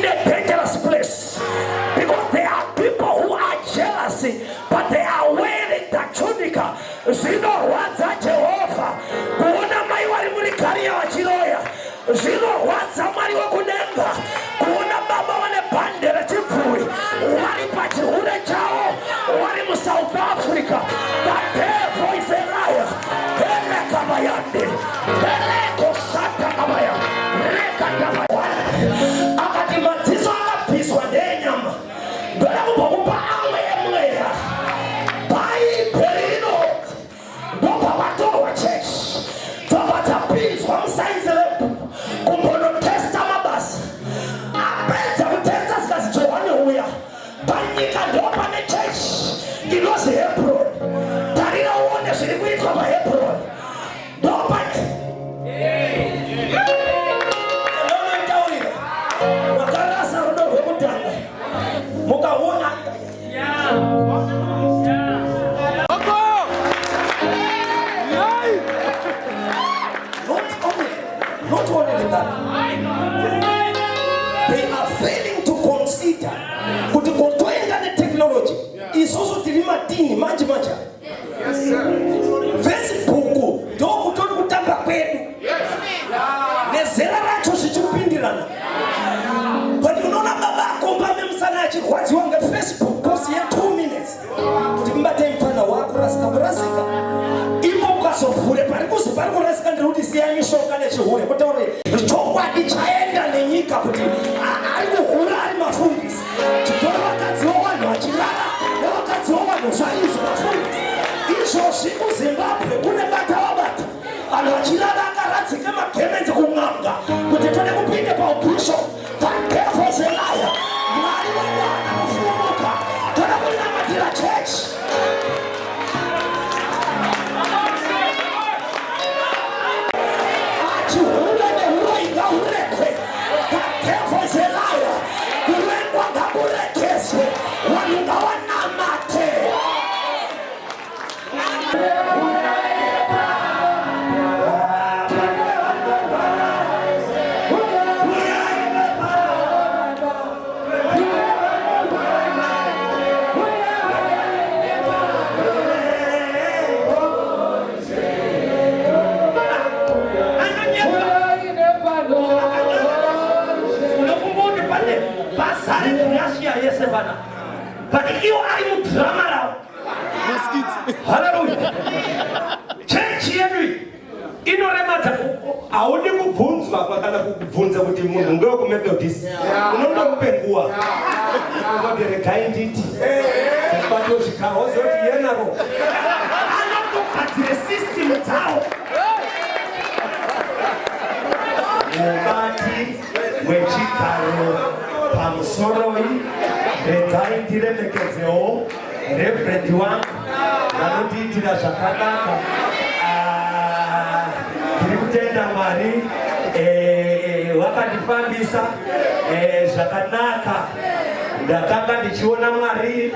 in a dangerous place because there are people who are jealous, but they are wearing the tunica. Zvinorwadza Jehovha kuona mai vari muri kariya vachiroya. Zvinorwadza Mwari wekudenga kuona baba vane bhande rechibvuri vari pachihure chavo vari muSouth Africa. The devil is a liar. Hele kabayande, hele kosata kabaya, reka kabaya. Akati madziso akapiswa ndenyama ndoda kupa amwe emweya bhaibheri ndobva vatorwa chechi tobva tapiswa musaizire kumbonotesta mabasa apedza kutesta zikazi Johani uya panyika ndopane chechi inozi Hebron. Tarira uone zviri kuitwa paHebron ndopane makarasa rudo rwekutanga mukaona not only that, they are failing to consider kuti kutoenda netechnology isusu tiri matini manje. Yes, sir. Facebook ndokutori kutamba kwedu nezera racho zvichipindirana. But unoona baba akomba memusana achirwadziwa ngeFacebook post ye2 minutes kuti mbate mfana wako kurasika ipo ukazovhure pari kuzi pari kurasika ndikuti siyani shoka nechihure kutaure chokwadi chaenda nenyika kuti ari kuhura ari mafundisi chitora vakadzi vanhu vachirara nevakadzi vanhu zvaizvo vafundisi izvozvi muZimbabwe kune bata vabata vanhu vachirara akaradzika magemenzi kun'anga kuti tode kupinde paubishop. The devil is a liar. Mwari wemwana kufumuka toda kunamatira chechi. Achihura nehuro ingahurekwe. The devil is a liar. Kurengwa ngakurekeswe vanhu ngavanamate. But you are in drama. Hallelujah. Church yenu inoremata aone kubvunzwa kwakana kubvunza kuti munhu ngewekumethodisti unondo kupenguwa vabereka inditi batosvika wozoti yenaro anotogadzire system dzawo mubati wechigaro pamusoroi regai ndiremekedzewo reverend wangu vanotiitira zvakanaka. Tiri kutenda Mwari wakandifambisa zvakanaka. Ndakanga ndichiona Mwari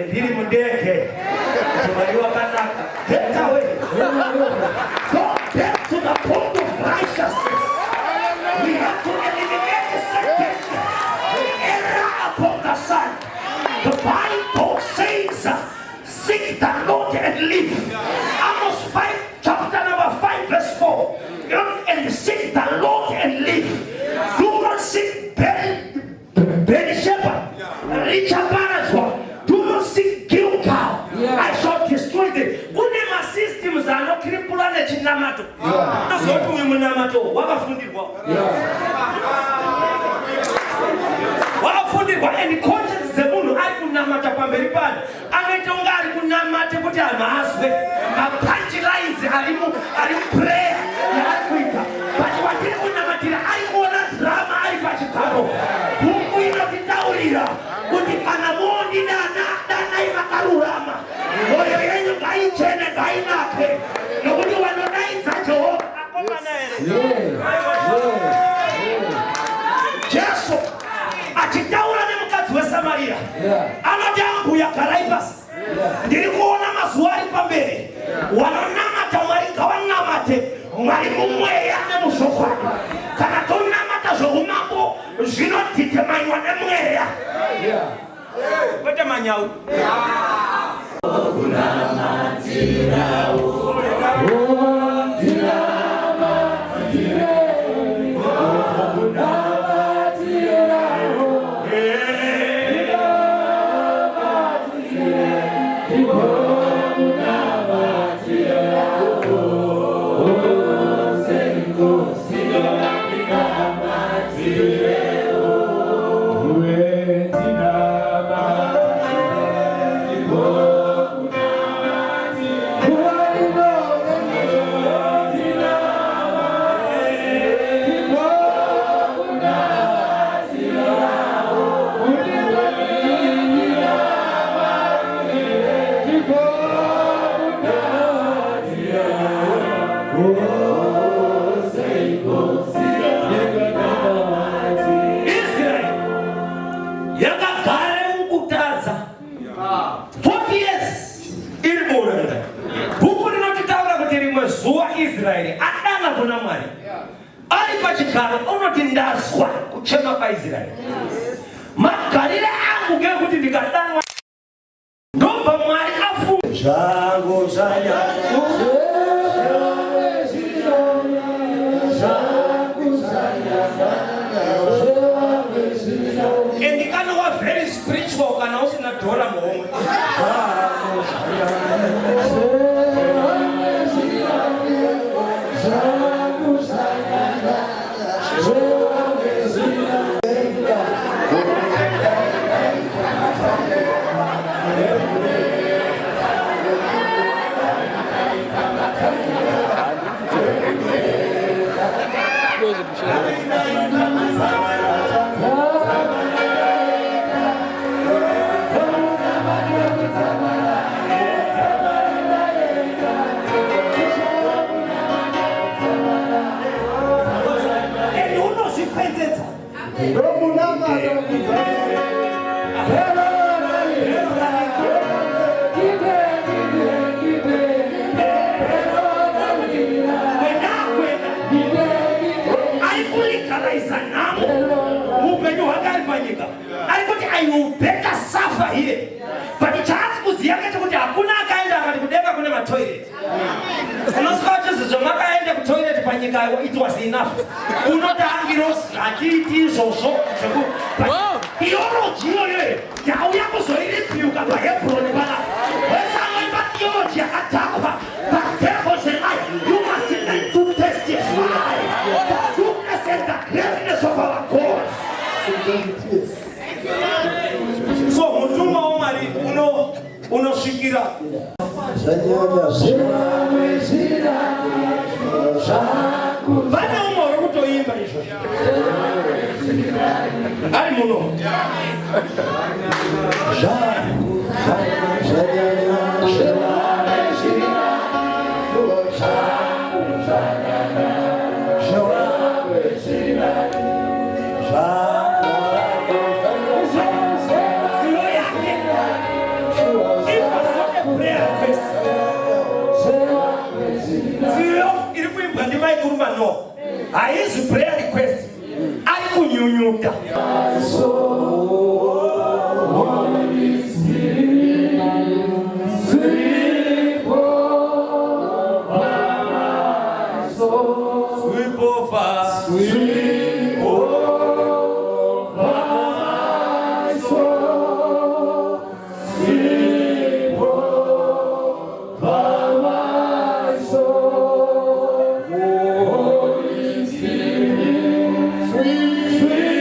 ndiri mundege kuti Mwari wakanaka. Get away. Go back to the point of righteousness. We have to eliminate the sentence, the error upon the Son. The Bible says, seek the Lord and live. Amos 5, chapter number 5, verse 4. And seek the Lord and live. Do not seek Beersheba, Richard Baraswa. Do not seek Gilgal. I shall destroy them. Kunema systems are not crippled and chinamato. That's what we munamato. Wakafundirwa. Wakafundirwa and conscience zemuno ari kunamata pamberi pano. Angaita unga ari kunamata kuti amazwe. Mapunchlines ari prayer. Ari kuita. But watiri kunamatira ari kuona drama ari pachigaro. Buku inotitaurira kuti kana mondi dana ivakarurama. Moyo yenyu ngaichene ngainake. Nokuti vanodaidza Jehovha akomana here. Jesu achitaura nemukadzi weSamaria anoti ambuya garai pasi. Ndiri kuona mazuva ari pamberi wanonamata Mwari ngavanamate Mwari mumweya nemushoko. Kana tonamata zvoumambo zvinodhidhemanywa nemweya. Kwete manyau. Israeli adana kuna Mwari ali pachigaro unoti ndazwa kuchema kwa Israeli magarire angu ngekuti ndikadanwa ndobva Mwari afu zvangu and kana wa very spiritual kana usina dora muhomwe I will better suffer here. But the chance was young to put a kuna kind of never go to my toilet. And those coaches, the Maka and the toilet panica, it was enough. Uno Dangiros, activities or so. He almost Yawa so it you got my head for the banner. Where's I but your attack? But therefore, you must learn to testify the goodness and the greatness of our God. So mutuma Omari uno shikira bana umoro kutoimba isho ari muno no. I is prayer request. I could you Sweet, sweet,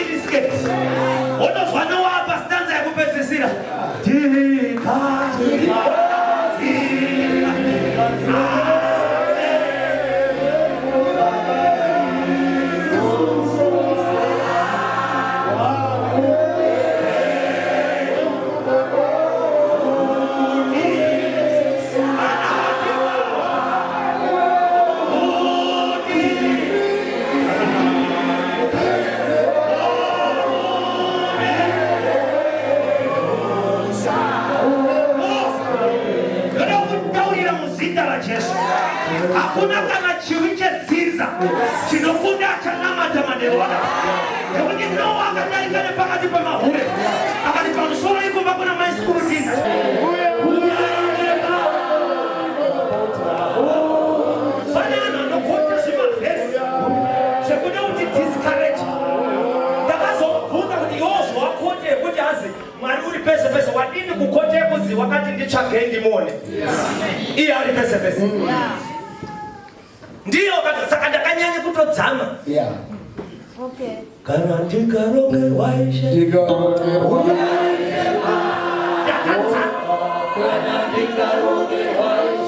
mini skirt. Unozwana wapa stanza ya kupedzisira. Tika. Hakuna kama chiwiche ziza chinokunda chanamata manewana yabuni no akataikane pakati pa mahure akati pa msoro iko bakuna maisukuru ziza banana no kote shima fesi shekuja uti discourage takazo vuta kuti yozo wakote kuti azi mwari uri pese wadini kukote kuzi wakati ndichagendi mone iya ari pese ndiyo saka ndakanyanya kutodzama. Yeah. Okay. Kana ndikaronge waishe. Ndikaronge waishe. Kana ndikaronge waishe.